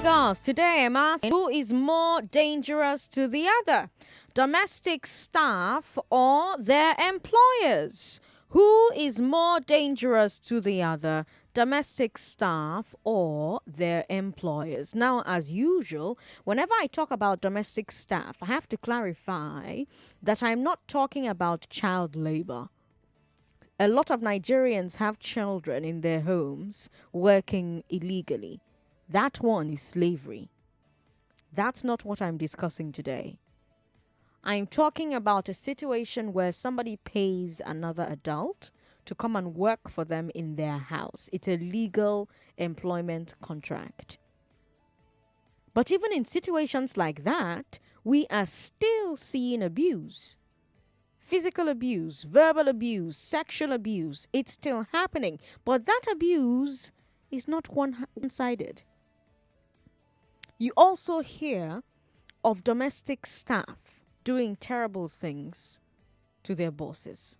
Girls, today I'm asking, who is more dangerous to the other? Domestic staff or their employers? Who is more dangerous to the other? Domestic staff or their employers? Now, as usual, whenever I talk about domestic staff, I have to clarify that I'm not talking about child labor. A lot of Nigerians have children in their homes working illegally. That one is slavery. That's not what I'm discussing today. I'm talking about a situation where somebody pays another adult to come and work for them in their house. It's a legal employment contract. But even in situations like that, we are still seeing abuse. Physical abuse, verbal abuse, sexual abuse. It's still happening. But that abuse is not one-sided. You also hear of domestic staff doing terrible things to their bosses.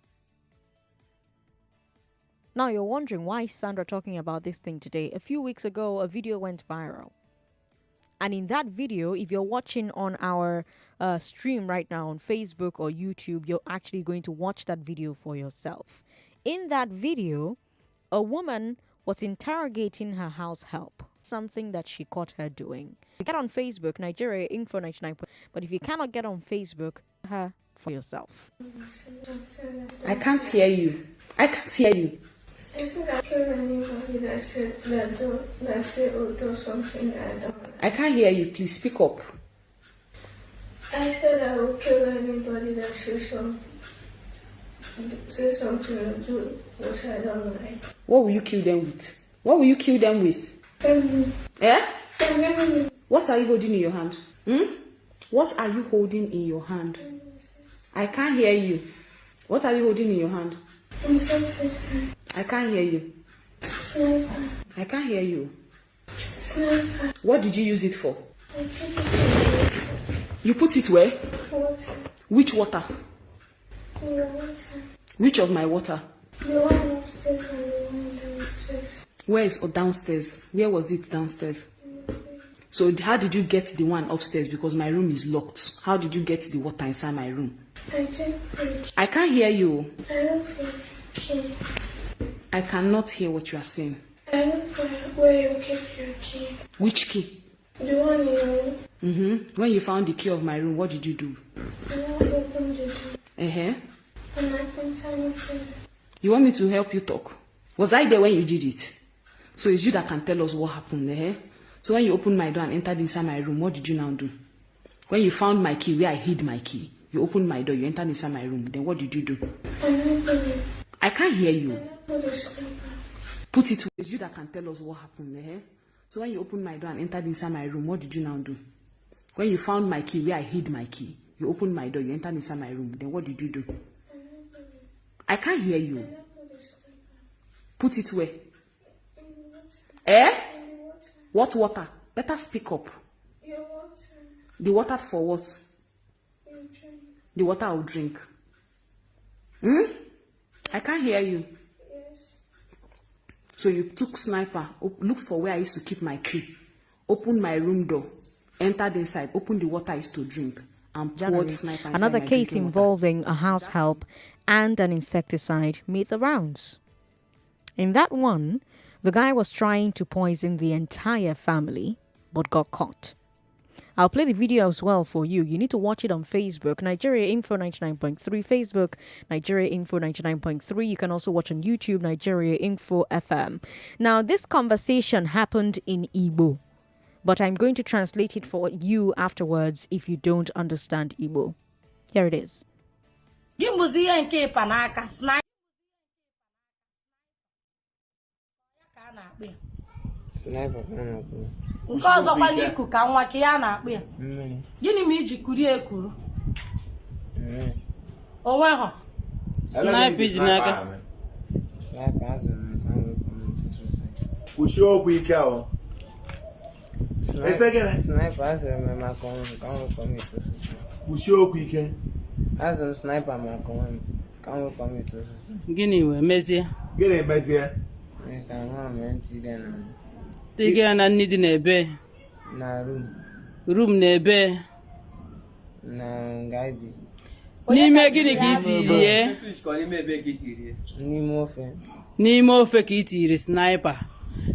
Now you're wondering, why is Sandra talking about this thing today? A few weeks ago, a video went viral. And in that video, if you're watching on our stream right now on Facebook or YouTube, you're actually going to watch that video for yourself. In that video, a woman was interrogating her house help, something that she caught her doing. Get on Facebook, Nigeria Info 99. But if you cannot get on Facebook, her for yourself. I can't hear you. I can't hear you. I said I kill anybody that say or do something I don't. I can't hear you. Please speak up. I said I will kill anybody that say something or do what I don't like. What will you kill them with? What will you kill them with? Eh? What are you holding in your hand? What are you holding in your hand? I can't hear you. What are you holding in your hand? I can't hear you. Sniper. I can't hear you. Sniper. What did you use it for? I put it in You put it where? water. Which water? In the water. Which of my water? The one upstairs and the one downstairs. Where is downstairs? Where was it downstairs? So how did you get the one upstairs? Because my room is locked. How did you get the water inside my room? I didn't put. I can't hear you. I don't feel key. I cannot hear what you are saying. I don't feel where you keep your key. Which key? The one in your room. When you found the key of my room, what did you do? I opened the door. And And I can tell you. you want me to help you talk? Was I there when you did it? So it's you that can tell us what happened. So when you opened my door and entered inside my room, what did you now do? When you found my key, where I hid my key, you opened my door, you entered inside my room. Then what did you do? I can't hear you. Put it. It's you that can tell us what happened. So when you opened my door and entered inside my room, what did you now do? When you found my key, where I hid my key, you opened my door, you entered inside my room. Then what did you do? I can't hear you. Put it where? What water? Better speak up. Your water. The water for what? You drink. The water I'll drink. I can't hear you. Yes. So you took sniper, looked for where I used to keep my key, opened my room door, entered inside, opened the water I used to drink, and poured sniper inside Another my case drinking involving a house help and an insecticide made the rounds. In that one, the guy was trying to poison the entire family, but got caught. I'll play the video as well for you. You need to watch it on Facebook, Nigeria Info 99.3, Facebook, Nigeria Info 99.3. You can also watch on YouTube, Nigeria Info FM. Now, this conversation happened in Igbo, but I'm going to translate it for you afterwards if you don't understand Igbo. Here it is. Sniper ka na-akpụ ya. Nke ọzọ kwa n'iku ka nwa ka ya na-akpụ ya. Mmiri. Gịnị ma iji kuri ekuru? Mmiri. Onwe ha. Sniper ji n'aka. Sniper azụrụ na ka nwee kọmiti sosai. Kwụsị okwu ike ahụ. Sniper azụrụ m maka ọnwụ ka nwee kọmiti sosai. Kwụsị okwu ike. Azụrụ sniper maka ọnwụ ka nwee kọmiti sosai. Gịnị wee mezie? Gịnị mezie? Mesa nwa m ntị dị na. Tige na nni dị n'ebe. Na room na-ebe na ngaibi. N'ime gịnị ka itiri ye? N'ime ofe ka itiri sniper.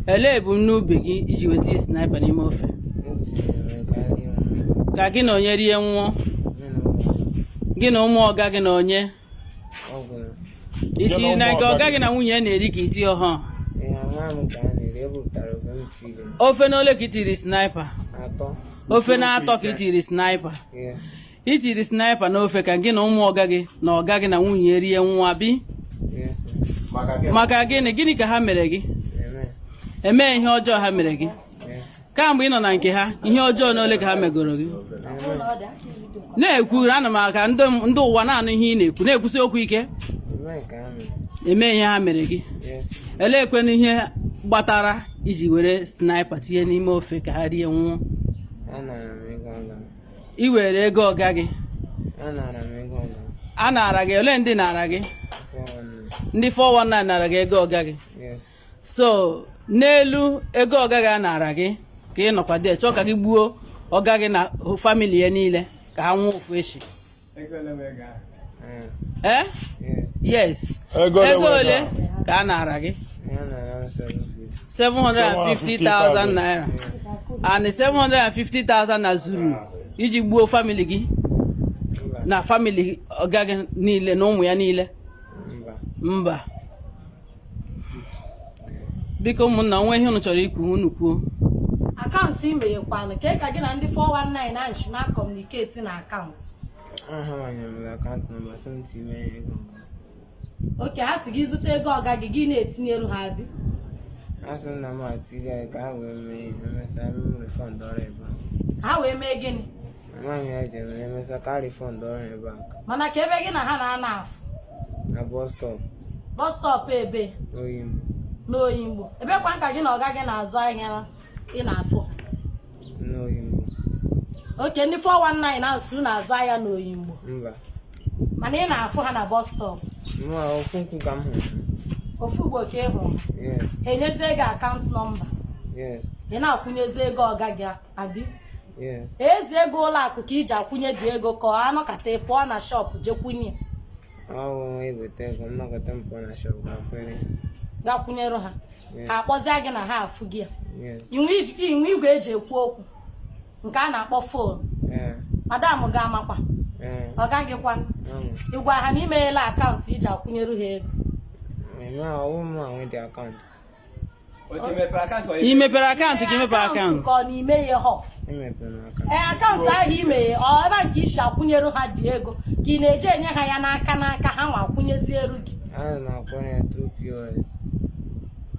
Ele ebumnobi gị iji weta sniper n'ime ofe? Ka gị na onye rie nwụọ? Gị na ụmụ ọga gị na onye? Itiri na nke ọga gị na nwunye na-eri ka iti ọhụụ? Ofe n'ole ka itiri sniper? Ofe na-atọ ka itiri sniper? Itiri sniper n'ofe ka gị na ụmụ ọga gị na ọga gị na nwunye rie nwa bi? Maka gịnị ka ha mere gị? Eme ihe ọjọọ ha mere gị? Kamgbe ị nọ na nke ha, ihe ọjọọ n'ole ka ha megoro gị? Na-ekwu ana m aka ndị ụwa na-anụ ihe ị na-ekwu, na-ekwusi okwu ike. Eme ihe ha mere gị? Elekwenụ ihe gbatara iji were sniper tinye n'ime ofe ka ha rie nwụọ? I were ego ọga gị? A nara gị? Ole ndị nara gị? Ndị 419 nara gị ego ọga gị? So n'elu ego ọga gị a nara gị ka ị nọkwa dị chọọ ka gị gbuo ọga gị na famili ya niile ka ha nwụọ ofu echi. Yes. Ego ole ka a nara gị? 750,000 naira. And 750,000 na zuru iji gbuo famili gị na famili ọga gị niile na ụmụ ya niile? Mba. Biko ụmụnna, nwe ihe unu chọrọ ikwu unu kwuo. Akaụntụ imeghekwanụ ka gị na ndị 419 na nshi na kọmuniketi na akaụntụ. Oke, ha si gị zụta ego ọga gị na-etinyelu ha bi? Ha wee mee gịnị? Mana ka ebe gị na ha na-ana afụ? Bus stop ebe? N'Oyingbo. Ebekwa nka gị na ọga gị na-azụ ahịa ị na-afụ? Oke, ndị 419 na-asụ na-azụ ahịa n'Oyingbo? Mana ị na-afụ ha na bus stop? Ofu ugbo ka ị hụrụ? Enyezie gị akaụntụ nọmba? Ị na-akwụnyezi ego ọga gị abi? Ezi ego ụlọ akụ ka iji akwụnye dị ego ka ọ anọkata pụọ na shọpụ jekwunye? Gakwunyere ha ha akpọzie gị na ha afụ gị ya? Inwe igwe eji ekwu okwu nke a na-akpọ fon? Madam ga-amakwa ọ gaghịkwa ịgwa ha na imeghela akaụntụ iji akwụnyere ha ego? I mepere akaụntụ ka imepe akaụntụ ka ọ na ime ihe họ? Akaụntụ ahụ imeghe ọ ebe nke isi akwụnyere ha dị ego ka ị na-eje enye ha ya n'aka ha nwa akwụnyezieru gị?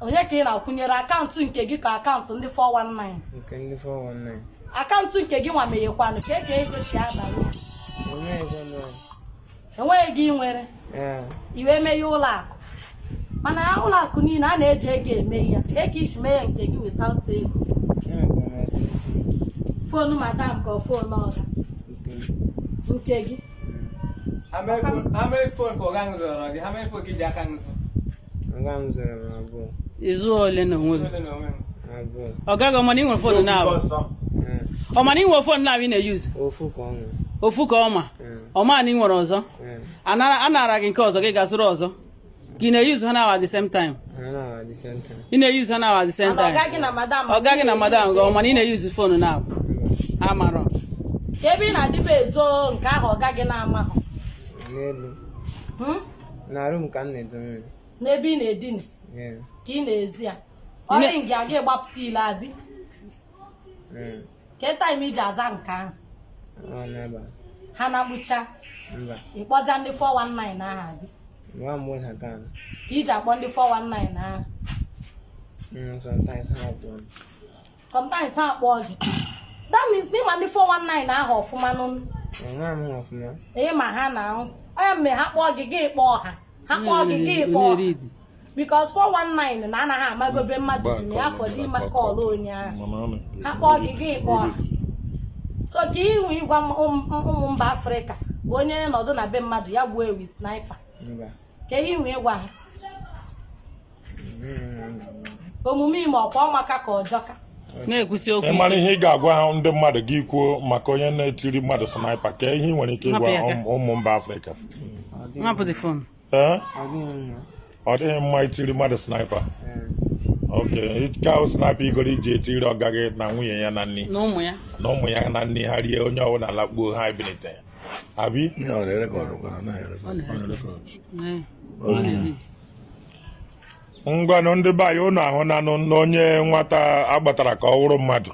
Onye ka ị na-akwụnyere akaụntụ nke gị ka akaụntụ ndị 419? Akaụntụ nke gị nwa meghekwanụ ka ego si abanye? Enweghị gị nwere iwe meghe ụlọ akụ? Mana ụlọ akụ niile a na-eji ego eme ya ka isi mee nke gị without ego? Fonu madam ka fonu ọga nke gị? How many phone ka ọga zụrụ gị? How many phone ka iji aka nzụ? Izu ole na onwe gị? Ọga gị ọmana inwere fonu na-abụ? Ọmana inwere fonu na-abụ ị na-eyuzu? Ofu ka ọma? Ọma na ị nwere ọzọ? A nara gị nke ọzọ gị ga-azụrụ ọzọ? Gị na-eyuzu ha now at the same time? Ị na-eyuzu ha now at the same time? Ọga gị na madam gị ọmana ị na-eyuzu fonu na-abụ? Amarọ ebe ị na-adịbe ezo nke ahụ ọga gị na-amahụ? N'ebe ị na-edina ka ị na-ezi ya ọrịa nga aga ịgbapụta ile abi? Ke taịm iji aza nke ahụ? Ha na-agbucha ịkpọza ndị 419 ahụ abi? Ka iji akpọ ndị 419 ahụ? Sometimes ha akpọ gị. That means n'ịma ndị 419 ahụ ọfụma nụ? Ma ha na-ahụ onye mme ha kpọọ gị gị kpọọ ha kpọọ gị gị kpọọ ha? Because 419 na anaghị amagobe mmadụ ime afọ dị ime kọọlụ onye ahụ. Ha kpọọ gị gị kpọọ ha. So ka ihu ịgwa ụmụ mba Afrịka bụ onye nọdụ na be mmadụ ya gbuo ewi sniper, ka ihu ịgwa ha omume ime ọkwa ọmaka ka ọjọka? na-ekwusi okwu ịmara ihe ị ga-agwa ha ndị mmadụ gị kwuo maka onye na-etiri mmadụ sniper ka ihe ị nwere ike ịgwa ụmụ mba Afrịka hapụ the phone. Ọ dịghị mma itiri mmadụ sniper. Okay, ka sniper igoro iji etiri ọga gị na nwunye ya na nni na ụmụ ya na nni ha rie onye ọbụla lakpuo ha ebilite abi ngwanụ ndị be anyị ụnụ ahụ na onye nwata agbatara ka ọ wụrụ mmadụ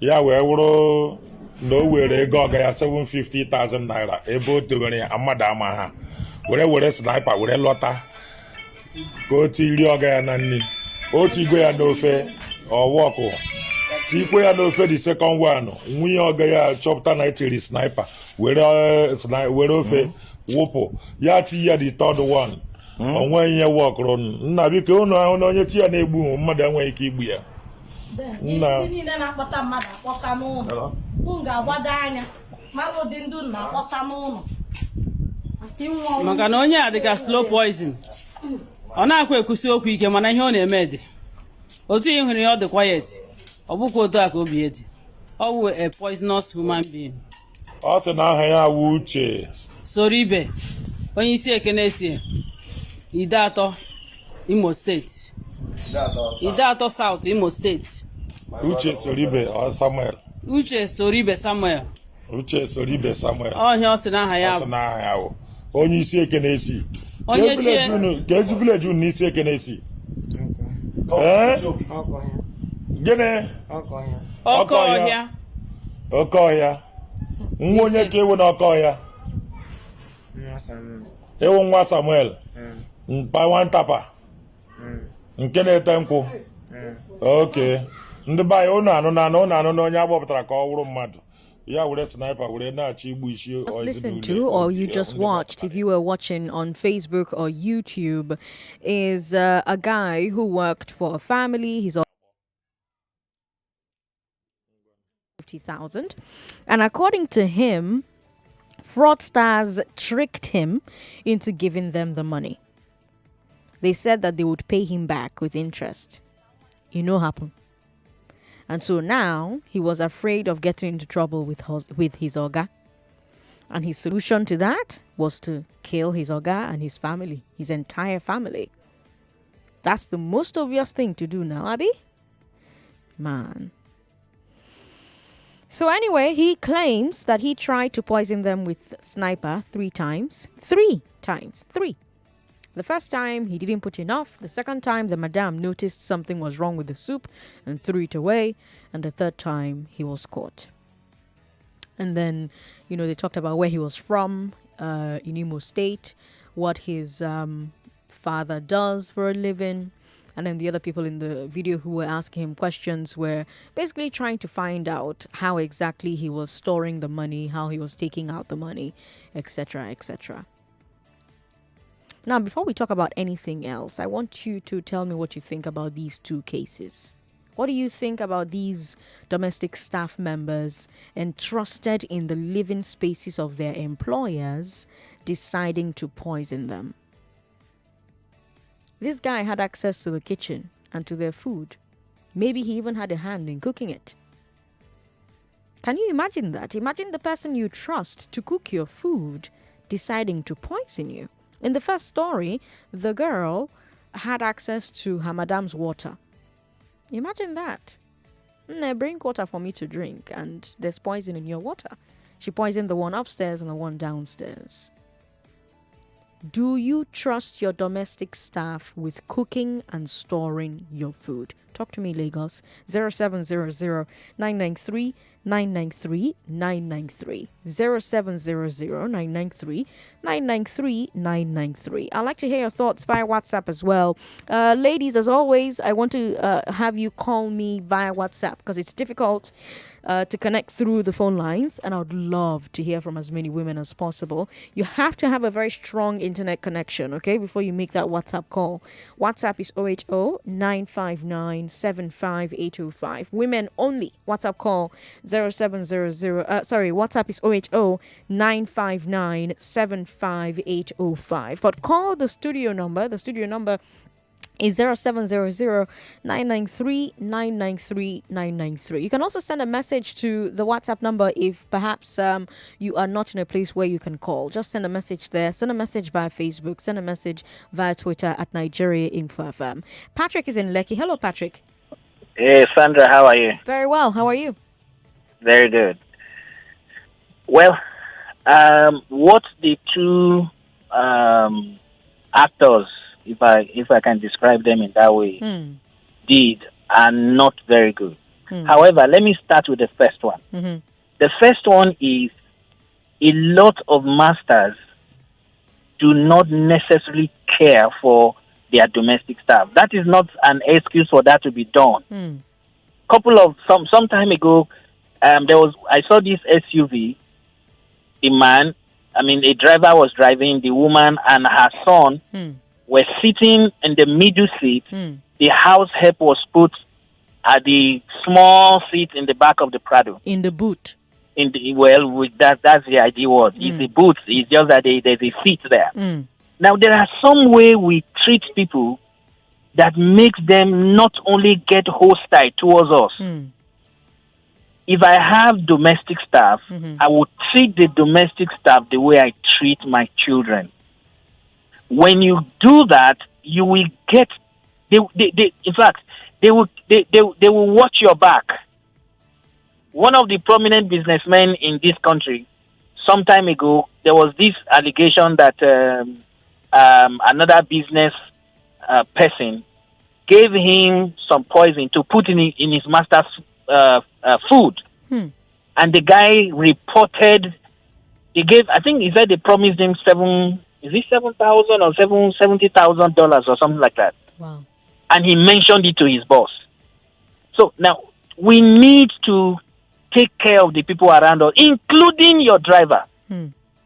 ya wee wụrụ na o were ego ọga ya 750,000 naira ebe o towere ya mmadụ ama ha were sniper were lọta ka o tiri ọga ya na nni otu igwe ya n'ofe ọwọkụ tikwe ya n'ofe the second one nwunye ọga ya chọpụta na etiri sniper were ofe wụpụ ya ti ya the third one onwe ihe wọkụrụ nna biko ụnụ ahụ na onye chi ya na-egbu mmadụ enweghị ike igbu ya ndị niile na-akpọta mmadụ akpọsa n'ụlọ m ga-agbado anya mara ụdị ndị na-akpọsa n'ụlọ maka na onye a dịka slow poison ọ na-akwa ekwusi okwu ike mana ihe ọ na-eme dị otu ihe hụrụ ya ọ dị quiet ọ bụkwa otu a ka obi dị ọ wụ a poisonous human being. Ọ sị na aha ya wụ Uche Soribe onye isi Ekenesi Idatọ Imo steeti Idatọ South Imo steeti Uche Soribe Samuel Uche Soribe Samuel ọhịa ọ sị na aha ya wụ onye isi Ekenesi onye ka eji village unu n'isi Ekenesi gịnị oke ọhịa nwa onye ka ewu na oke ọhịa ewu nwa Samuel mpa nwantapa nke na-ete nkwụ oke ndị be anyị ụnụ anụ na onye agbapụtara ka ọ wụrụ mmadụ ya were sniper were na-achọ igbu isi listen to or you just watched, if you were watching on Facebook or YouTube, is a guy who worked for a family. He's 50,000, and according to him, fraudsters tricked him into giving them the money. They said that they would pay him back with interest. You know, happened. And so now he was afraid of getting into trouble with his Oga. And his solution to that was to kill his Oga and his family, his entire family. That's the most obvious thing to do now, Abby. Man. So anyway, he claims that he tried to poison them with sniper 3 times. 3 times. 3. The first time, he didn't put enough. The second time, the madam noticed something was wrong with the soup and threw it away. And the third time, he was caught. And then, they talked about where he was from in Imo State, what his father does for a living. And then the other people in the video who were asking him questions were basically trying to find out how exactly he was storing the money, how he was taking out the money, etc., etc. Now, before we talk about anything else, I want you to tell me what you think about these 2 cases. What do you think about these domestic staff members entrusted in the living spaces of their employers deciding to poison them? This guy had access to the kitchen and to their food. Maybe he even had a hand in cooking it. Can you imagine that? Imagine the person you trust to cook your food deciding to poison you. In the first story, the girl had access to her madam's water. Imagine that. Bring water for me to drink, and there's poison in your water. She poisoned the one upstairs and the one downstairs. Do you trust your domestic staff with cooking and storing your food? Talk to me, Lagos. 0700-993-993-993. 0700-993-993-993. I'd like to hear your thoughts via WhatsApp as well. Ladies, as always, I want to have you call me via WhatsApp because it's difficult to connect through the phone lines, and I would love to hear from as many women as possible. You have to have a very strong internet connection, okay, before you make that WhatsApp call. WhatsApp is 080-959-75805. Women only. WhatsApp call 0700. WhatsApp is 080-959-75805. But call the studio number. The studio number is 0700-993-993-993. You can also send a message to the WhatsApp number if perhaps you are not in a place where you can call. Just send a message there. Send a message via Facebook. Send a message via Twitter at Nigeria Info FM. Patrick is in Lekki. Hello, Patrick. Hey, Sandra, how are you? Very well. How are you? Very good. Well, what the two actors, if I can describe them in that way, did are not very good. However, let me start with the first one. The first one is a lot of masters do not necessarily care for their domestic staff. That is not an excuse for that to be done. Some time ago, I saw this SUV. A driver was driving. The woman and her son were sitting in the middle seat. The house help was put at the small seat in the back of the Prado. In the boot. That's the idea was. It's the boot. It's just that there's a seat there. Now, there are some way we treat people that makes them not only get hostile towards us. If I have domestic staff, I will treat the domestic staff the way I treat my children. When you do that, you will get. They will watch your back. One of the prominent businessmen in this country, some time ago, there was this allegation that another business person gave him some poison to put in his master's food. And the guy reported, I think he said they promised him $7,000 or $70,000 or something like that. Wow. And he mentioned it to his boss. So now we need to take care of the people around us, including your driver.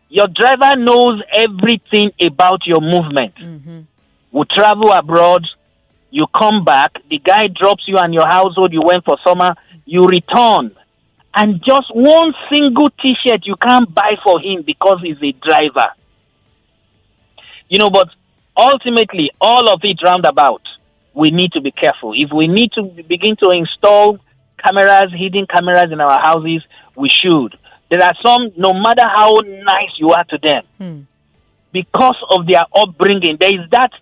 Your driver knows everything about your movement. We travel abroad, you come back, the guy drops you and your household, you went for summer, you return. And just one single T-shirt you can't buy for him because he's a driver. But ultimately, all of it roundabout, we need to be careful. If we need to begin to install hidden cameras in our houses, we should. There are some, no matter how nice you are to them, because of their upbringing, there is that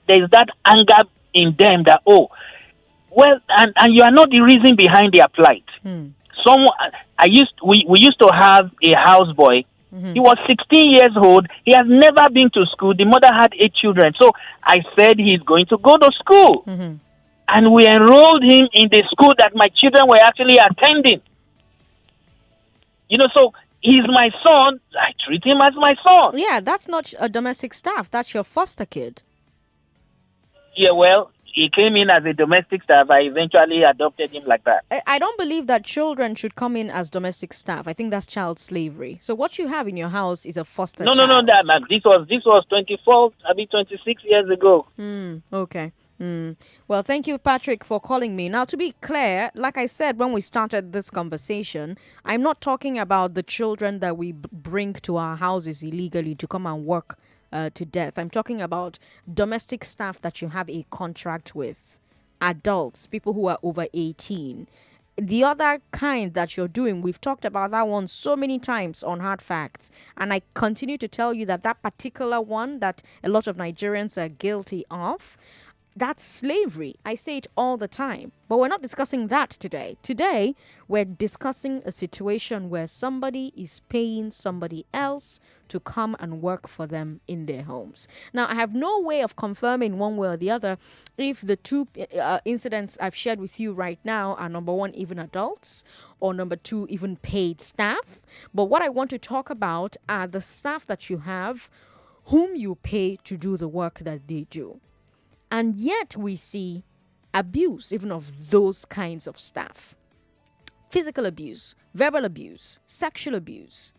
anger in them that, and you are not the reason behind their plight. We used to have a houseboy. He was 16 years old. He has never been to school. The mother had 8 children. So I said he's going to go to school. And we enrolled him in the school that my children were actually attending. So he's my son. I treat him as my son. Yeah, that's not a domestic staff. That's your foster kid. Yeah, well, he came in as a domestic staff. I eventually adopted him like that. I don't believe that children should come in as domestic staff. I think that's child slavery. So what you have in your house is a foster child. No, this was 26 years ago. Okay. Well, thank you, Patrick, for calling me. Now, to be clear, like I said when we started this conversation, I'm not talking about the children that we bring to our houses illegally to come and work to death. I'm talking about domestic staff that you have a contract with, adults, people who are over 18. The other kind that you're doing, we've talked about that one so many times on Hard Facts, and I continue to tell you that particular one that a lot of Nigerians are guilty of, that's slavery. I say it all the time. But we're not discussing that today. Today, we're discussing a situation where somebody is paying somebody else to come and work for them in their homes. Now, I have no way of confirming one way or the other if the two incidents I've shared with you right now are, number one, even adults, or number two, even paid staff. But what I want to talk about are the staff that you have whom you pay to do the work that they do. And yet we see abuse even of those kinds of staff. Physical abuse, verbal abuse, sexual abuse.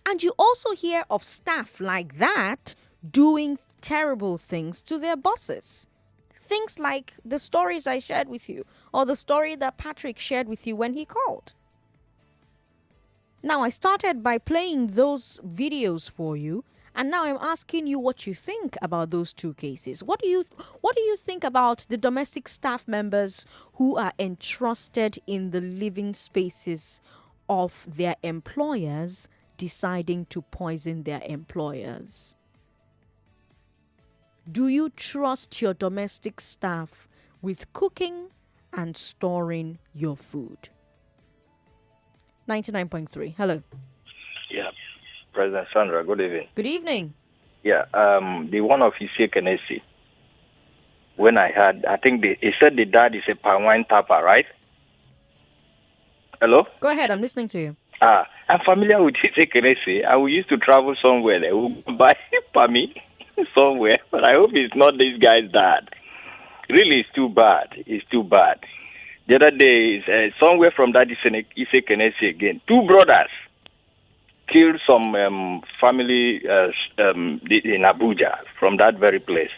And you also hear of staff like that doing terrible things to their bosses. Things like the stories I shared with you, or the story that Patrick shared with you when he called. Now, I started by playing those videos for you, And now I'm asking you what you think about those two cases. What do you think about the domestic staff members who are entrusted in the living spaces of their employers deciding to poison their employers? Do you trust your domestic staff with cooking and storing your food? 99.3. Hello. Yeah, President Sandra, good evening. Good evening. Yeah, the one of Ezekwesili, when I think he said the dad is a palm wine tapper, right? Hello? Go ahead, I'm listening to you. I'm familiar with Ezekwesili. I used to travel somewhere, they will buy palmy somewhere, but I hope it's not this guy's dad. Really, it's too bad. It's too bad. The other day, somewhere from that Ezekwesili again, two brothers killed some family in Abuja from that very place.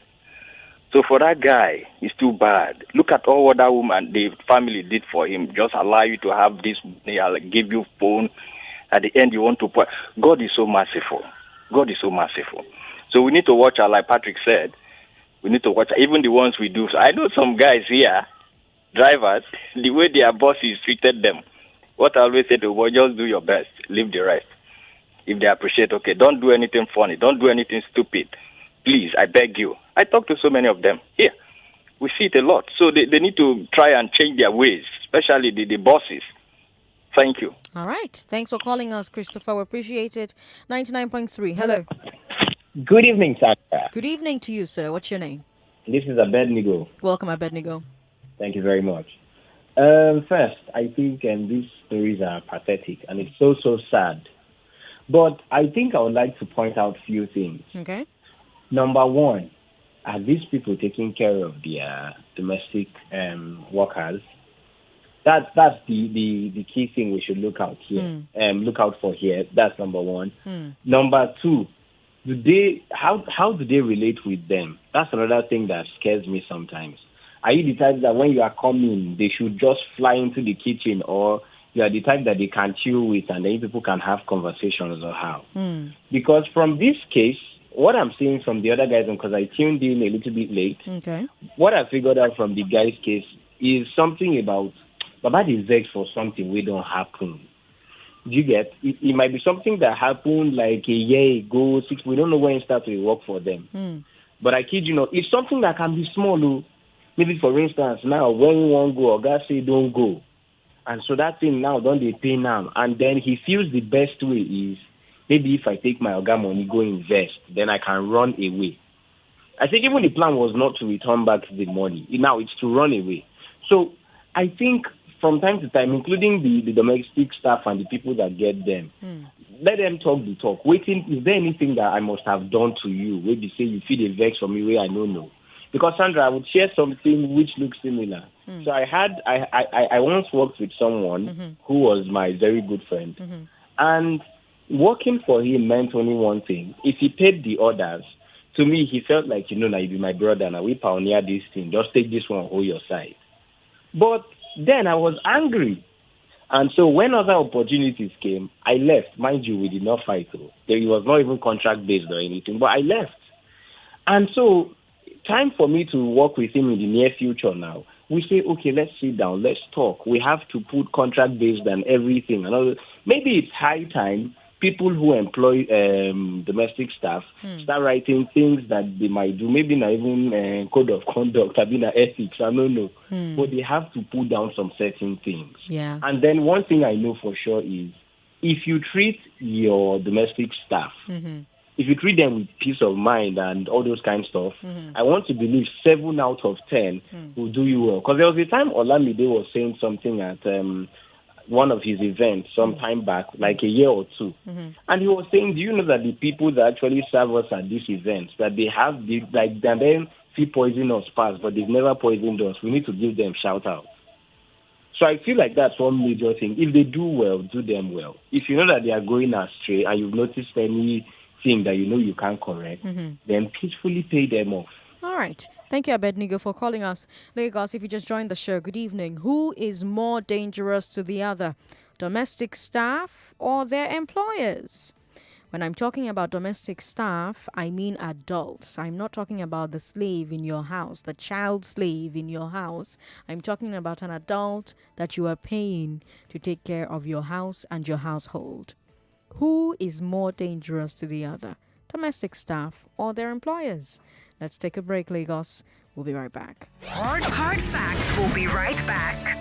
So for that guy, it's too bad. Look at all what that woman, the family did for him. Just allow you to have this money, I'll give you phone. At the end, you want to put. God is so merciful. God is so merciful. So we need to watch out, like Patrick said. We need to watch out, even the ones we do. So I know some guys here, drivers, the way their bosses treated them. What I always say to boy, just do your best. Leave the rest. If they appreciate, okay, don't do anything funny. Don't do anything stupid. Please, I beg you. I talk to so many of them here. We see it a lot. So they need to try and change their ways, especially the bosses. Thank you. All right. Thanks for calling us, Christopher. We appreciate it. 99.3. Hello. Good evening, Sandra. Good evening to you, sir. What's your name? This is Abednego. Welcome, Abednego. Thank you very much. First, I think these stories are pathetic, and it's so sad. But I think I would like to point out a few things. Okay. Number one, are these people taking care of their domestic workers? That's the key thing we should look out here. Look out for here. That's number one. Number two, how do they relate with them? That's another thing that scares me sometimes. Are you the type that when you are coming, they should just fly into the kitchen, or you are the type that they can chill with and then people can have conversations, or how? Because from this case, what I'm seeing from the other guys, because I tuned in a little bit late, what I figured out from the guy's case is something about Baba is vexed for something we don't happen. Do you get? It might be something that happened like a year ago, we don't know when it started to work for them. But I kid you not, it's something that can be small. Maybe for instance, now when you want to go, or God say don't go. And so that thing now, don't they pay now? And then he feels the best way is, maybe if I take my Oga money, go invest, then I can run away. I think even the plan was not to return back the money. Now it's to run away. So I think from time to time, including the domestic staff and the people that get them, let them talk the talk. Waiting, is there anything that I must have done to you? Maybe say you feel a vex for me where I don't know. Because Sandra, I would share something which looks similar. So I once worked with someone who was my very good friend. And working for him meant only one thing. If he paid the orders, to me, he felt like, now you be my brother, now we pioneer this thing. Just take this one, hold your side. But then I was angry. And so when other opportunities came, I left. Mind you, we did not fight. It was not even contract-based or anything, but I left. And so time for me to work with him in the near future now. We say, okay, let's sit down, let's talk. We have to put contract-based and everything. And maybe it's high time people who employ domestic staff start writing things that they might do. Maybe not even code of conduct, maybe not ethics, I don't know. But they have to put down some certain things. Yeah. And then one thing I know for sure is, if you treat your domestic staff, if you treat them with peace of mind and all those kind of stuff, I want to believe 7 out of 10 will do you well. Because there was a time Olamide was saying something at one of his events some time back, like a year or two. And he was saying, do you know that the people that actually serve us at these events, that they have, then see poison us past, but they've never poisoned us. We need to give them shout out. So I feel like that's one major thing. If they do well, do them well. If you know that they are going astray and you've noticed anything that you can't correct, then peacefully pay them off. All right. Thank you, Abednego, for calling us. Lagos, if you just joined the show, good evening. Who is more dangerous to the other, domestic staff or their employers? When I'm talking about domestic staff, I mean adults. I'm not talking about the slave in your house, the child slave in your house. I'm talking about an adult that you are paying to take care of your house and your household. Who is more dangerous to the other, domestic staff or their employers? Let's take a break, Lagos. We'll be right back. Hard Facts will be right back.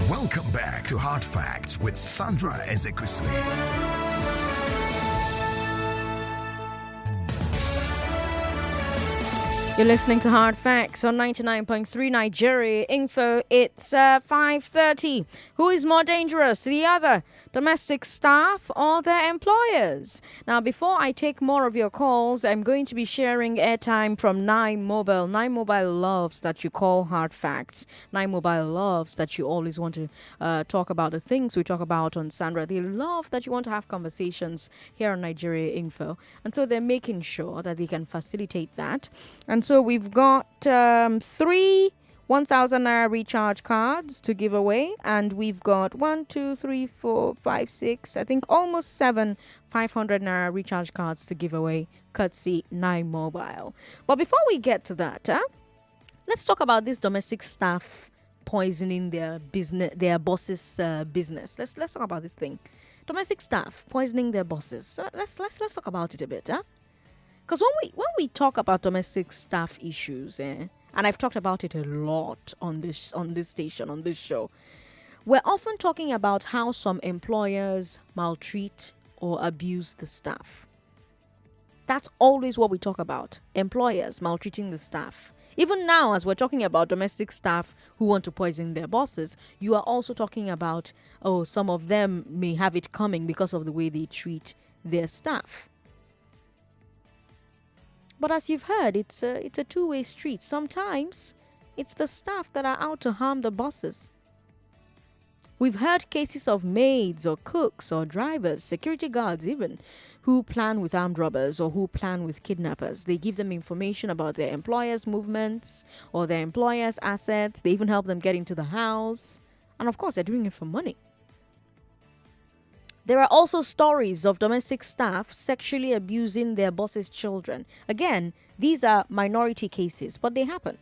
Welcome back to Hard Facts with Sandra Ezekwesili. You're listening to Hard Facts on 99.3 Nigeria Info. It's 5:30. Who is more dangerous to the other, domestic staff or their employers? Now, before I take more of your calls, I'm going to be sharing airtime from 9 Mobile. 9 Mobile loves that you call Hard Facts. 9 Mobile loves that you always want to talk about the things we talk about on Sandra. They love that you want to have conversations here on Nigeria Info. And so they're making sure that they can facilitate that. And so we've got 3 1,000 Naira recharge cards to give away, and we've got 1, 2, 3, 4, 5, 6, I think almost 7 500 Naira recharge cards to give away, courtesy 9 Mobile. But before we get to that, let's talk about this domestic staff poisoning their business, their bosses' business. Let's talk about this thing. Domestic staff poisoning their bosses. So let's talk about it a bit, Because when we talk about domestic staff issues, and I've talked about it a lot on this station, on this show, we're often talking about how some employers maltreat or abuse the staff. That's always what we talk about, employers maltreating the staff. Even now, as we're talking about domestic staff who want to poison their bosses, you are also talking about, some of them may have it coming because of the way they treat their staff. But as you've heard, it's a two-way street. Sometimes it's the staff that are out to harm the bosses. We've heard cases of maids or cooks or drivers, security guards even, who plan with armed robbers or who plan with kidnappers. They give them information about their employers' movements or their employers' assets. They even help them get into the house. And of course, they're doing it for money. There are also stories of domestic staff sexually abusing their boss's children. Again, these are minority cases, but they happen.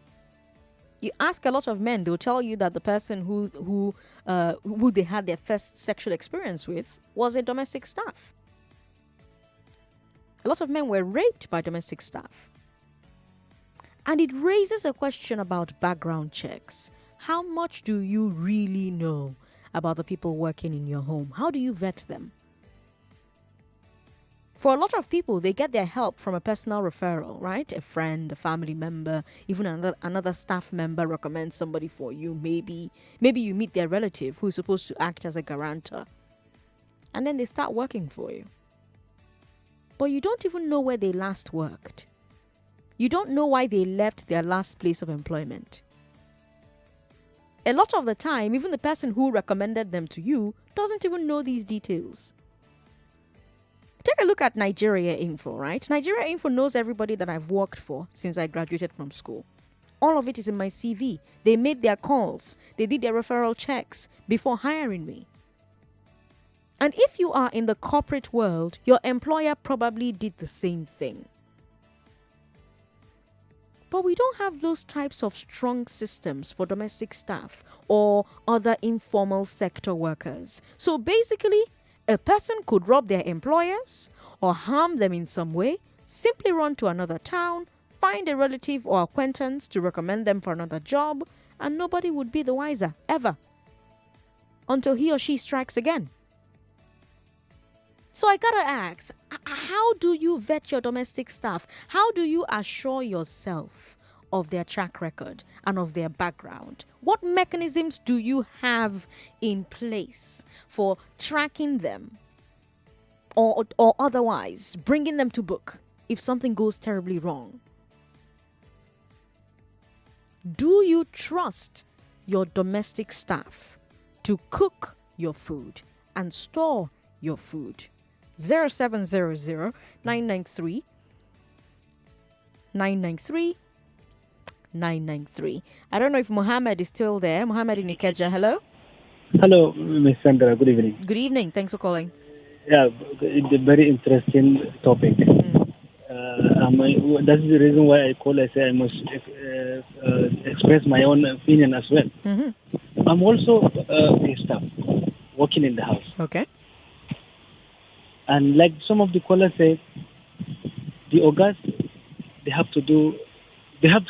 You ask a lot of men, they'll tell you that the person who they had their first sexual experience with was a domestic staff. A lot of men were raped by domestic staff. And it raises a question about background checks. How much do you really know about the people working in your home? How do you vet them? For a lot of people, they get their help from a personal referral, right? A friend, a family member, even another staff member recommends somebody for you. Maybe you meet their relative who's supposed to act as a guarantor. And then they start working for you. But you don't even know where they last worked. You don't know why they left their last place of employment. A lot of the time, even the person who recommended them to you doesn't even know these details. Take a look at Nigeria Info, right? Nigeria Info knows everybody that I've worked for since I graduated from school. All of it is in my CV. They made their calls. They did their referral checks before hiring me. And if you are in the corporate world, your employer probably did the same thing. But we don't have those types of strong systems for domestic staff or other informal sector workers. So basically, a person could rob their employers or harm them in some way, simply run to another town, find a relative or acquaintance to recommend them for another job, and nobody would be the wiser, ever, until he or she strikes again. So I gotta ask, how do you vet your domestic staff? How do you assure yourself of their track record and of their background? What mechanisms do you have in place for tracking them or otherwise bringing them to book if something goes terribly wrong? Do you trust your domestic staff to cook your food and store your food? 0700 993 993 993. I don't know if Mohammed is still there. Mohammed in Ikeja, hello? Hello, Ms. Sandra. Good evening. Good evening. Thanks for calling. Yeah, it's a very interesting topic. That's the reason why I call. I say I must express my own opinion as well. Mm-hmm. I'm also a staff working in the house. Okay. And like some of the callers say, the Ogas, they have to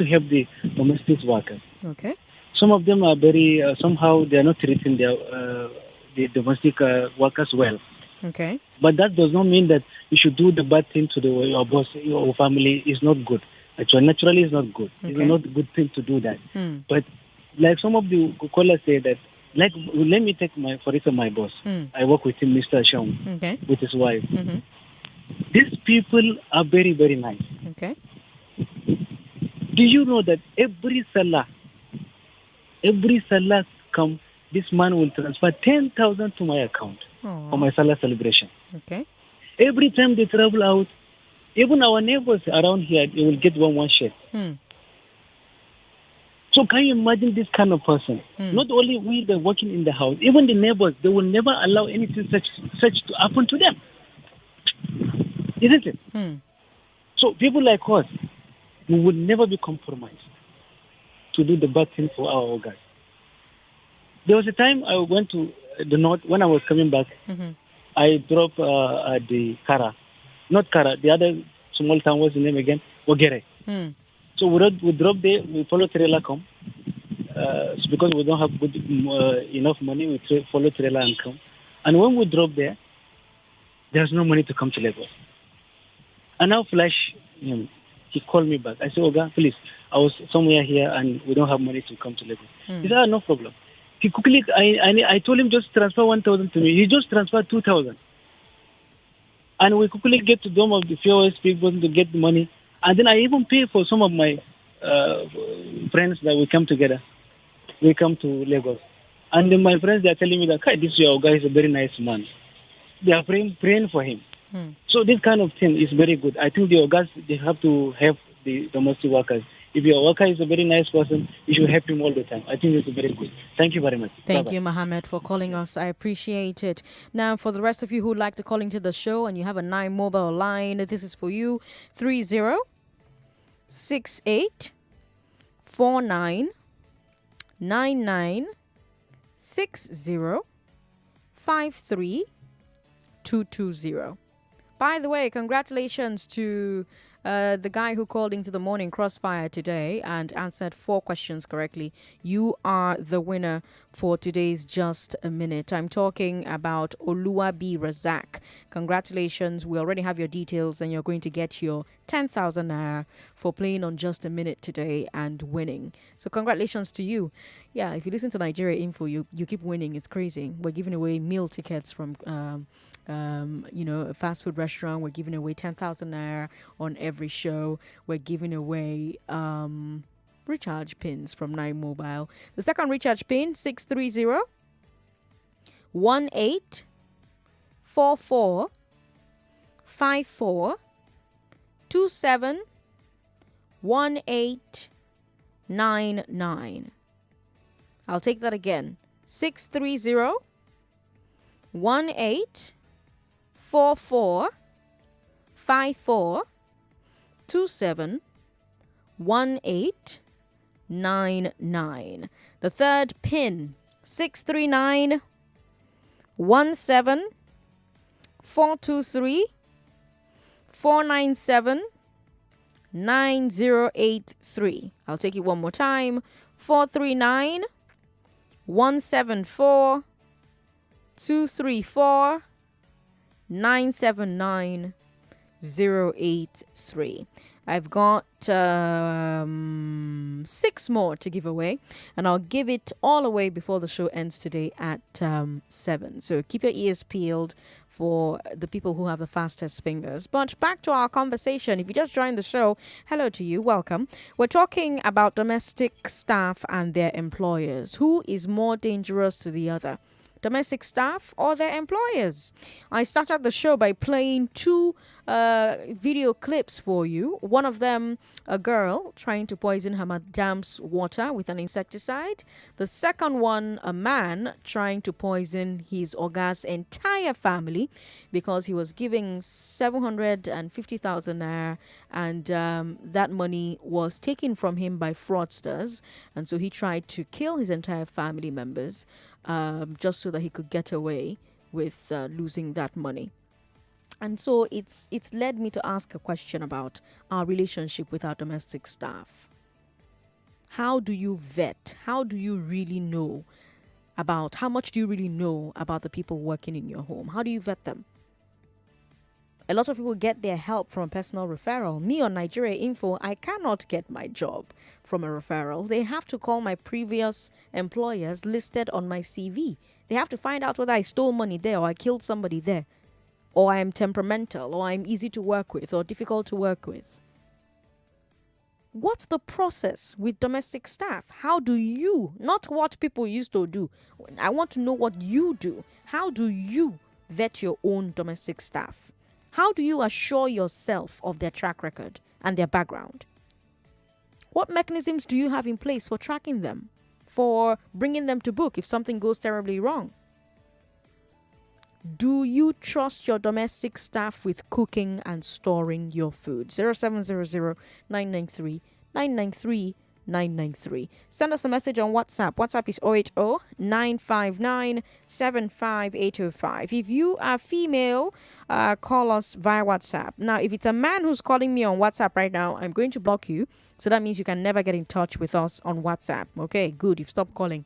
help the domestic workers. Okay. Some of them are very, somehow they are not treating the domestic workers well. Okay. But that does not mean that you should do the bad thing to your boss, your family is not good. Actually, naturally, it's not good. Okay. It's not a good thing to do that. But like some of the callers say that, like, let me take for instance, my boss. I work with him, Mr. Shaun, Okay. with his wife. Mm-hmm. These people are very, very nice. Okay. Do you know that every salah come, this man will transfer 10,000 to my account for my salah celebration. Okay. Every time they travel out, even our neighbors around here, they will get one share. So can you imagine this kind of person? Not only we that working in the house, even the neighbors, they will never allow anything such to happen to them. Isn't it? So people like us, we would never be compromised to do the bad thing for our guys. There was a time I went to the north. When I was coming back, I dropped at the Kara. Not Kara, the other small town, what's the name again? Ogere. So we drop there, we follow trailer come. Because we don't have good enough money, we follow trailer and come. And when we drop there, there's no money to come to Lagos. And now flash him. He called me back. I said, Oga, please, I was somewhere here and we don't have money to come to Lagos. He said, no problem. He quickly, I told him just transfer 1,000 to me. He just transferred 2,000. And we quickly get to some of the POS people to get the money. And then I even pay for some of my friends that we come together. We come to Lagos. And then my friends, they are telling me that, hey, this your guy is a very nice man. They are praying for him. So this kind of thing is very good. I think the Ogas, they have to help the domestic workers. If your worker is a very nice person, you should help him all the time. I think it's very good. Thank you very much. Thank Bye-bye. you, Mohammed, for calling us. I appreciate it. Now, for the rest of you who would like to call into the show and you have a 9 mobile line, this is for you. 30 68 49 99 60 53 220. By the way, congratulations to the guy who called into the morning crossfire today and answered 4 questions correctly. You are the winner for today's Just a Minute. I'm talking about Oluwabi Razak. Congratulations. We already have your details and you're going to get your 10,000 naira for playing on Just a Minute today and winning. So congratulations to you. Yeah, if you listen to Nigeria Info, you keep winning. It's crazy. We're giving away meal tickets from a fast food restaurant. We're giving away 10,000 naira on every show. We're giving away recharge pins from 9 Mobile. The second recharge pin, 630 18 44 54 27 18 630-1899. I'll take that again. 630-1844-54-27-1899. The third pin, 639-17-423-497-9083. I'll take it one more time. 439-174-234-979-083. I've got 6 more to give away, and I'll give it all away before the show ends today at 7. So keep your ears peeled for the people who have the fastest fingers. But back to our conversation. If you just joined the show, hello to you. Welcome. We're talking about domestic staff and their employers. Who is more dangerous to the other? Domestic staff or their employers? I started the show by playing 2 video clips for you. One of them, a girl trying to poison her madam's water with an insecticide. The second one, a man trying to poison his oga's entire family because he was giving 750,000 naira, and that money was taken from him by fraudsters, and so he tried to kill his entire family members just so that he could get away with losing that money. And so it's led me to ask a question about our relationship with our domestic staff. How do you vet? How do you really know about, how much do you really know about the people working in your home? How do you vet them? A lot of people get their help from a personal referral. Me on Nigeria Info, I cannot get my job from a referral. They have to call my previous employers listed on my CV. They have to find out whether I stole money there, or I killed somebody there, or I am temperamental, or I'm easy to work with, or difficult to work with. What's the process with domestic staff? How do you, not what people used to do, I want to know what you do. How do you vet your own domestic staff? How do you assure yourself of their track record and their background? What mechanisms do you have in place for tracking them, for bringing them to book if something goes terribly wrong? Do you trust your domestic staff with cooking and storing your food? 0700-993-993-993. Send us a message on WhatsApp. WhatsApp is 080-959-75805. If you are female, call us via WhatsApp. Now, if it's a man who's calling me on WhatsApp right now, I'm going to block you. So that means you can never get in touch with us on WhatsApp. Okay, good. You've stopped calling.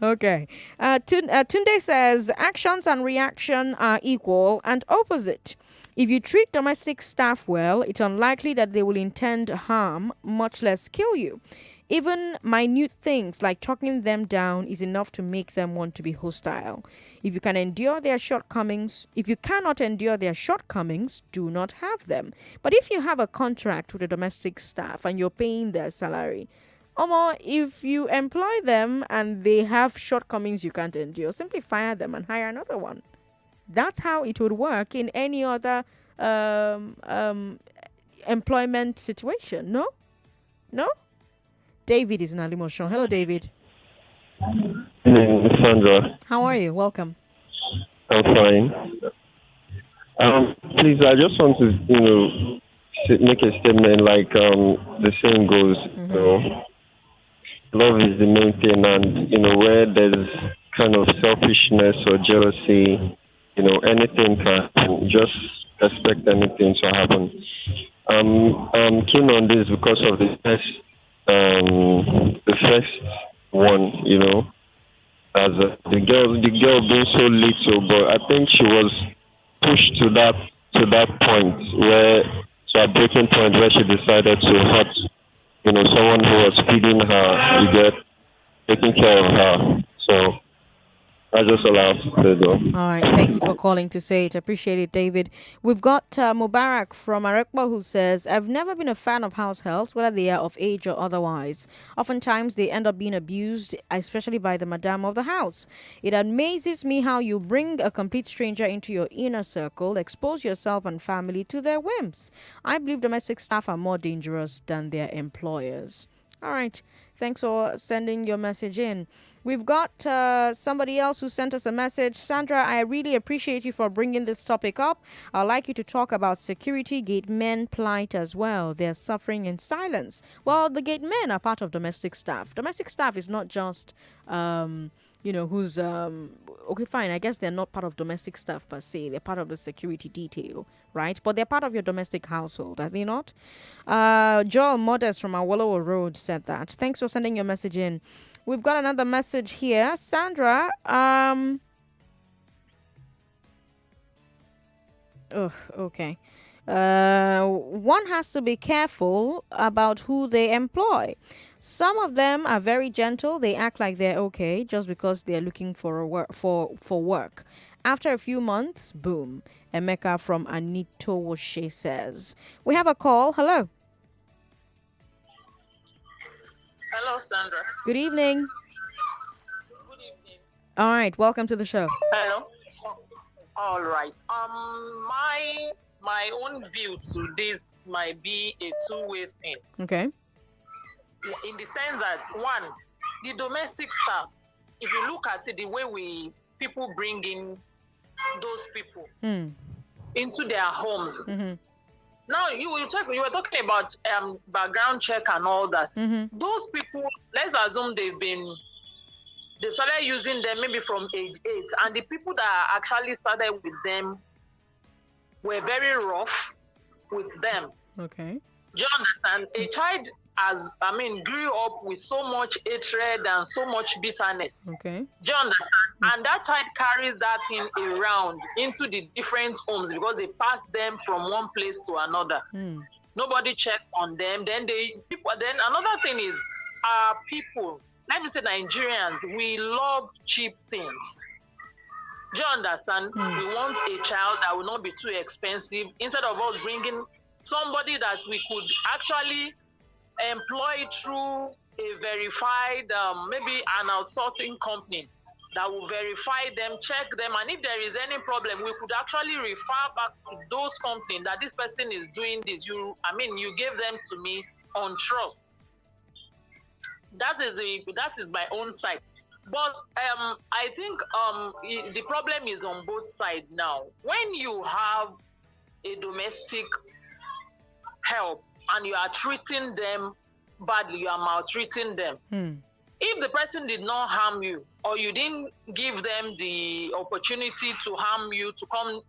Okay. Tunde says, actions and reaction are equal and opposite. If you treat domestic staff well, it's unlikely that they will intend harm, much less kill you. Even minute things like talking them down is enough to make them want to be hostile. If you cannot endure their shortcomings, do not have them. But if you have a contract with a domestic staff and you're paying their salary, if you employ them and they have shortcomings you can't endure, simply fire them and hire another one. That's how it would work in any other employment situation. No? David is in Alimoshon. Hello, David. Sandra. How are you? Welcome. I'm fine. Please, I just want to, make a statement like the saying goes, love is the main thing, and, where there's kind of selfishness or jealousy, anything can happen. Just expect anything to happen. I'm keen on this because of the first one, as the girl being so little, but I think she was pushed to that point where, to a breaking point where she decided to hurt, someone who was feeding her, taking care of her. So That's just all I have to say, though. All right. Thank you for calling to say it. Appreciate it, David. We've got Mubarak from Arekpa who says, I've never been a fan of house helps, whether they are of age or otherwise. Oftentimes, they end up being abused, especially by the madam of the house. It amazes me how you bring a complete stranger into your inner circle, expose yourself and family to their whims. I believe domestic staff are more dangerous than their employers. All right. Thanks for sending your message in. We've got somebody else who sent us a message. Sandra, I really appreciate you for bringing this topic up. I'd like you to talk about security gate men plight as well. They're suffering in silence. Well, the gate men are part of domestic staff. Domestic staff is not just who's okay, fine. I guess they're not part of domestic staff per se. They're part of the security detail, right? But they're part of your domestic household, are they not? Joel Modest from Awolowo Road said that. Thanks for sending your message in. We've got another message here. Sandra, okay. One has to be careful about who they employ. Some of them are very gentle. They act like they're okay just because they're looking for work. After a few months, boom. Emeka from Anito Woshe says. We have a call. Hello. Hello, Sandra. Good evening. Good evening. All right. Welcome to the show. Hello. All right. My own view to this might be a two-way thing. Okay. In the sense that, one, the domestic staffs, if you look at it, the way people bring in those people into their homes. Mm-hmm. Now, you were talking about background check and all that. Mm-hmm. Those people, let's assume they started using them maybe from age 8, and the people that actually started with them were very rough with them. Okay. Do you understand? A child grew up with so much hatred and so much bitterness. Okay. Do you understand? And that child carries that thing around into the different homes because they pass them from one place to another. Nobody checks on them. Then another thing is people, let me say Nigerians, we love cheap things. Do you understand? We want a child that will not be too expensive instead of us bringing somebody that we could actually employ through a verified, maybe an outsourcing company that will verify them, check them, and if there is any problem, we could actually refer back to those companies that this person is doing this. You gave them to me on trust. That is my own side. But I think the problem is on both sides now. When you have a domestic help and you are treating them badly, you are maltreating them. If the person did not harm you, or you didn't give them the opportunity to harm you, to come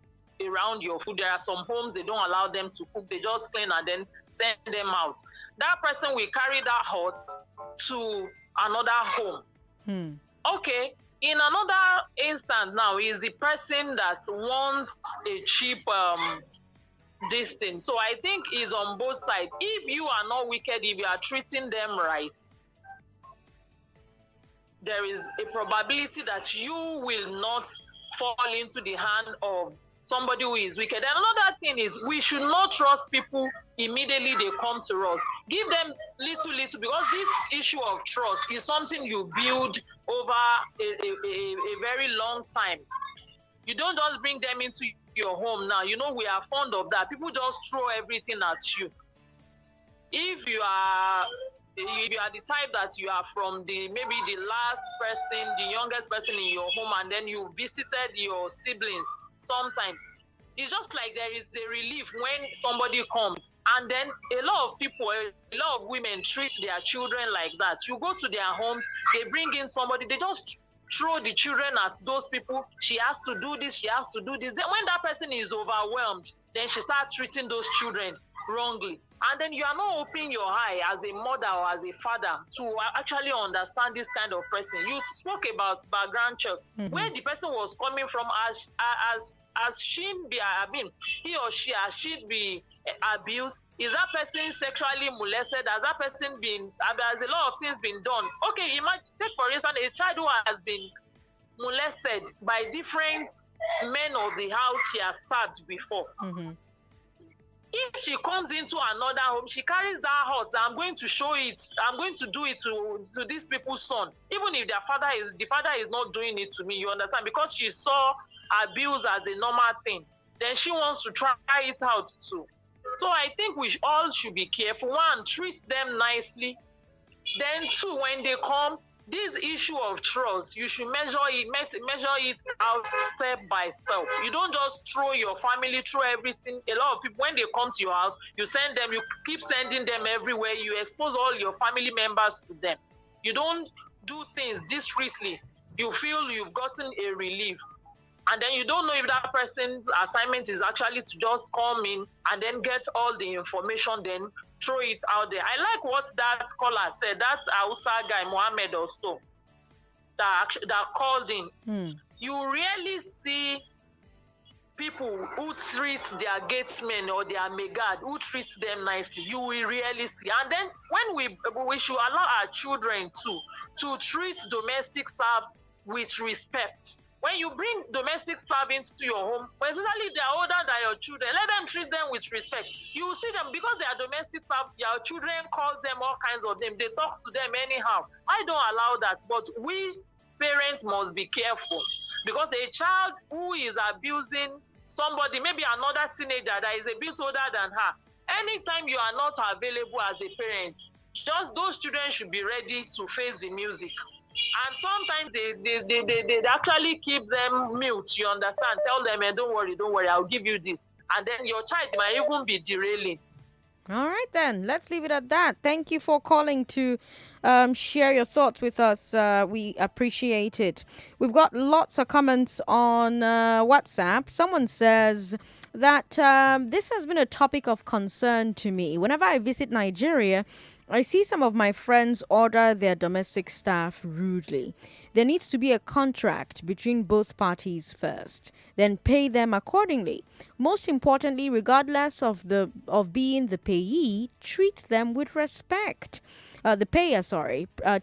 around your food, there are some homes they don't allow them to cook, they just clean and then send them out. That person will carry that hurt to another home. Okay, in another instance now is the person that wants a cheap this thing. So I think it's on both sides. If you are not wicked, if you are treating them right, there is a probability that you will not fall into the hand of somebody who is wicked. And another thing is we should not trust people immediately they come to us. Give them little, because this issue of trust is something you build over a very long time. You don't just bring them into your home now. You know, we are fond of that. People just throw everything at you. If you are the type that you are from maybe the last person, the youngest person in your home, and then you visited your siblings sometime, it's just like there is the relief when somebody comes. And then a lot of women treat their children like that. You go to their homes, they bring in somebody, they just throw the children at those people. She has to do this, she has to do this. Then when that person is overwhelmed, then she starts treating those children wrongly. And then you are not opening your eye as a mother or as a father to actually understand this kind of person. You spoke about background check, where the person was coming from, as he or she be abused. Is that person sexually molested? Has that person been? Has a lot of things been done? Okay, imagine, take for instance a child who has been molested by different men of the house she has served before. If she comes into another home, she carries that hurt. I'm going to show it. I'm going to do it to these people's son. Even if the father is not doing it to me, you understand? Because she saw abuse as a normal thing. Then she wants to try it out too. So I think we all should be careful. One, treat them nicely. Then two, when they come, this issue of trust, you should measure it out step by step. You don't just throw your family through everything. A lot of people, when they come to your house, you keep sending them everywhere. You expose all your family members to them. You don't do things discreetly. You feel you've gotten a relief. And then you don't know if that person's assignment is actually to just come in and then get all the information, then throw it out there. I like what that caller said, that Hausa guy, Mohammed also, that called in. You really see people who treat their gatesmen or their megad, who treat them nicely. You will really see. And then when we should allow our children to treat domestic staff with respect. When you bring domestic staff into your home, especially if they are older than your children, let them treat them with respect. You will see them, because they are domestic staff, your children call them all kinds of names. They talk to them anyhow. I don't allow that. But we parents must be careful, because a child who is abusing somebody, maybe another teenager that is a bit older than her, anytime you are not available as a parent, just those children should be ready to face the music. And sometimes they actually keep them mute, you understand? Tell them, don't worry, I'll give you this. And then your child might even be derailing. All right, then. Let's leave it at that. Thank you for calling to share your thoughts with us. We appreciate it. We've got lots of comments on WhatsApp. Someone says that this has been a topic of concern to me. Whenever I visit Nigeria, I see some of my friends order their domestic staff rudely. There needs to be a contract between both parties first, then pay them accordingly. Most importantly, regardless of being the payee, treat them with respect. The payer,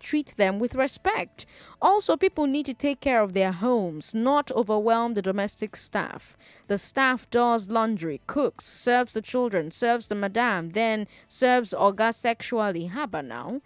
treat them with respect. Also, people need to take care of their homes, not overwhelm the domestic staff. The staff does laundry, cooks, serves the children, serves the madam, then serves Oga sexually. Haba now.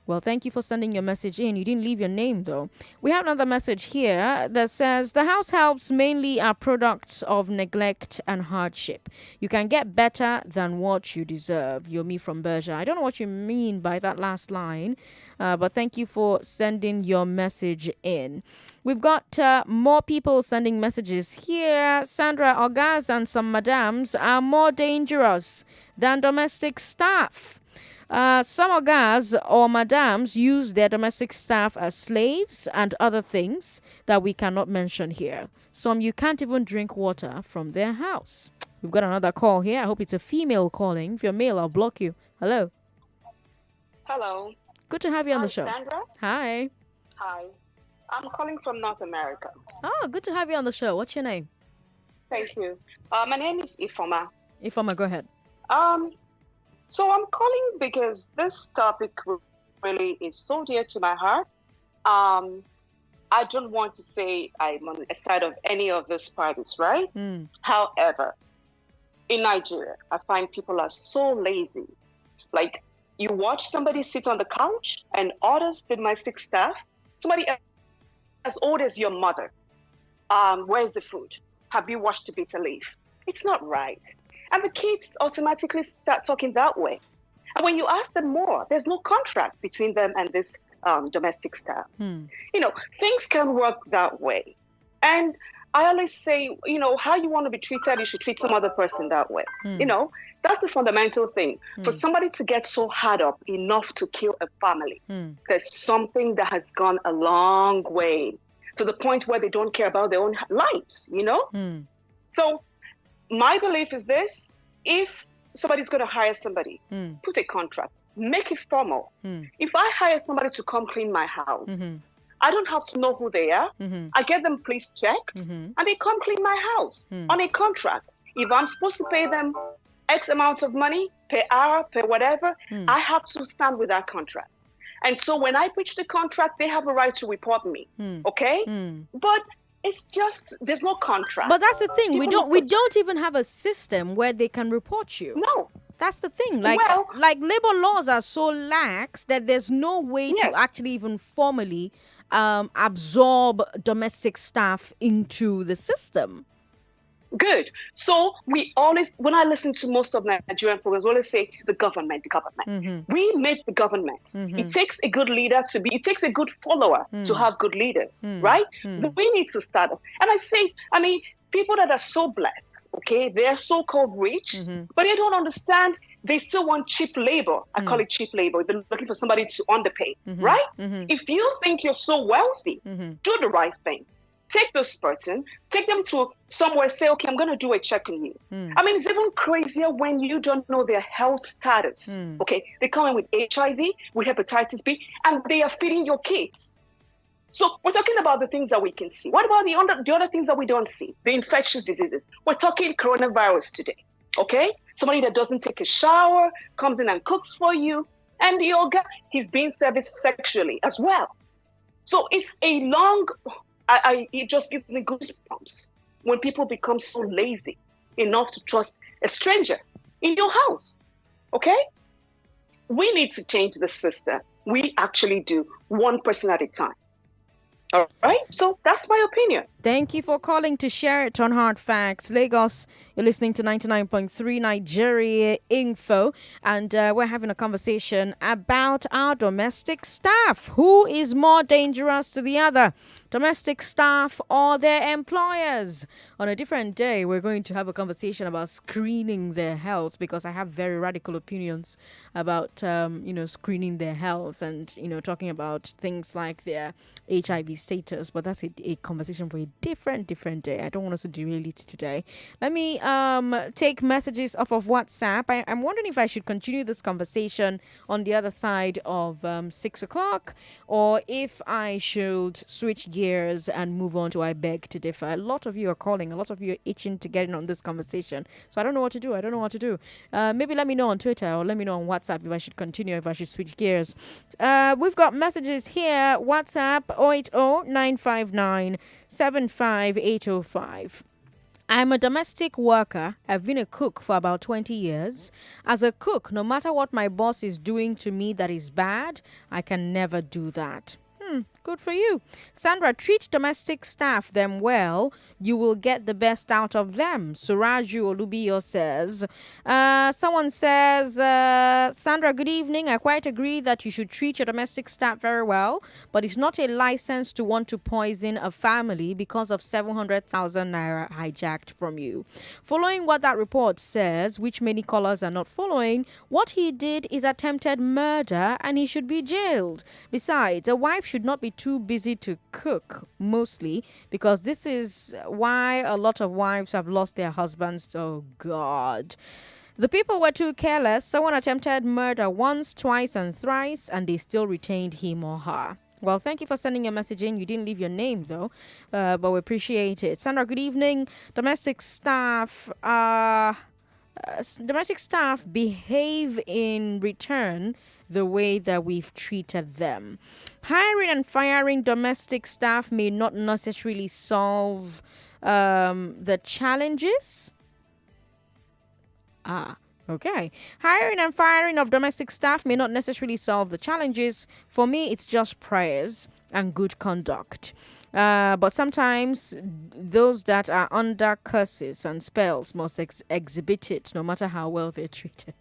Well, thank you for sending your message in. You didn't leave your name, though. We have another message here that says, the house helps mainly are products of neglect and hardship. You can get better than what you deserve. Yomi from Berger. I don't know what you mean by that last line, but thank you for sending your message in. We've got more people sending messages here. Sandra, Ogas and some madams are more dangerous than domestic staff. Some ogas or madams use their domestic staff as slaves and other things that we cannot mention here. Some you can't even drink water from their house. We've got another call here. I hope it's a female calling. If you're male, I'll block you. Hello. Hello. Good to have you on the show. Sandra. Hi. Hi. I'm calling from North America. Oh, good to have you on the show. What's your name? Thank you. My name is Ifoma. Ifoma, go ahead. So I'm calling because this topic really is so dear to my heart. I don't want to say I'm on the side of any of those parties, right? However, in Nigeria, I find people are so lazy. Like, you watch somebody sit on the couch and orders the domestic staff, somebody as old as your mother. Where's the food? Have you washed the bitter leaf? It's not right. And the kids automatically start talking that way. And when you ask them more, there's no contract between them and this domestic staff. Things can work that way. And I always say, how you want to be treated, you should treat some other person that way. That's the fundamental thing. For somebody to get so hard up enough to kill a family, there's something that has gone a long way to the point where they don't care about their own lives, So my belief is this: if somebody's going to hire somebody, put a contract, make it formal. If I hire somebody to come clean my house, I don't have to know who they are. I get them police checked, and they come clean my house on a contract. If I'm supposed to pay them X amount of money per hour, per whatever, I have to stand with that contract. And so when I breach the contract, they have a right to report me. Okay? But it's just there's no contract. But that's the thing. We don't even have a system where they can report you. No. That's the thing. Like labor laws are so lax that there's no way to actually even formally absorb domestic staff into the system. Good. So we always, when I listen to most of Nigerian programs, we always say the government. We make the government. It takes a good leader it takes a good follower to have good leaders, right? But we need to start. And people that are so blessed, okay, they're so-called rich, but they don't understand. They still want cheap labor. I call it cheap labor. They're looking for somebody to underpay, right? If you think you're so wealthy, do the right thing. Take this person, take them to somewhere, say, okay, I'm going to do a check on you. It's even crazier when you don't know their health status. Okay, they come in with HIV, with hepatitis B, and they are feeding your kids. So we're talking about the things that we can see. What about the other things that we don't see? The infectious diseases. We're talking coronavirus today, okay? Somebody that doesn't take a shower, comes in and cooks for you, and he's being serviced sexually as well. So it's a long... it just gives me goosebumps when people become so lazy enough to trust a stranger in your house. Okay? We need to change the system. We actually do, one person at a time. All right? So that's my opinion. Thank you for calling to share it on Hard Facts. Lagos, you're listening to 99.3 Nigeria Info, and we're having a conversation about our domestic staff. Who is more dangerous to the other? Domestic staff or their employers? On a different day, we're going to have a conversation about screening their health, because I have very radical opinions about, screening their health and, talking about things like their HIV status. But that's a conversation for a different day. I don't want us to derail it today. Let me take messages off of WhatsApp. I'm wondering if I should continue this conversation on the other side of 6 o'clock, or if I should switch gears and move on to I beg to differ. A lot of you are calling. A lot of you are itching to get in on this conversation. So I don't know what to do. Maybe let me know on Twitter, or let me know on WhatsApp if I should continue, if I should switch gears. We've got messages here. WhatsApp 080-959-75805. I'm a domestic worker. I've been a cook for about 20 years. As a cook, no matter what my boss is doing to me that is bad, I can never do that. Good for you. Sandra, treat domestic staff them well. You will get the best out of them. Suraju Olubio says. Someone says, Sandra, good evening. I quite agree that you should treat your domestic staff very well, but it's not a license to want to poison a family because of 700,000 naira hijacked from you. Following what that report says, which many callers are not following, what he did is attempted murder and he should be jailed. Besides, a wife should not be too busy to cook, mostly because this is why a lot of wives have lost their husbands. Oh God. The people were too careless. Someone attempted murder once, twice, and thrice, and they still retained him or her. Well, thank you for sending your message in. You didn't leave your name, though, but we appreciate it. Sandra, good evening. Domestic staff behave in return the way that we've treated them. Hiring and firing domestic staff may not necessarily solve the challenges. Okay. Hiring and firing of domestic staff may not necessarily solve the challenges. For me, it's just prayers and good conduct. But sometimes those that are under curses and spells must exhibit it, no matter how well they're treated.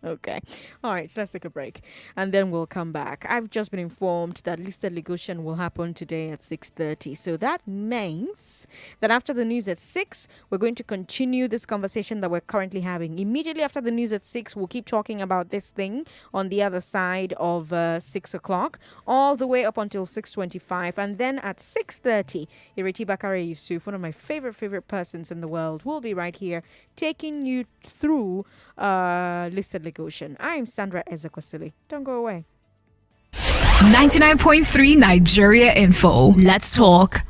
Okay. All right, let's take a break, and then we'll come back. I've just been informed that listed litigation will happen today at 6:30. So that means that after the news at 6, we're going to continue this conversation that we're currently having. Immediately after the news at 6, we'll keep talking about this thing on the other side of 6 o'clock, all the way up until 6:25. And then at 6:30, Ireti Bakare Yusuf, one of my favorite persons in the world, will be right here taking you through listed litigation. I'm Sandra Ezekwesili. Don't go away. 99.3 Nigeria Info. Let's talk.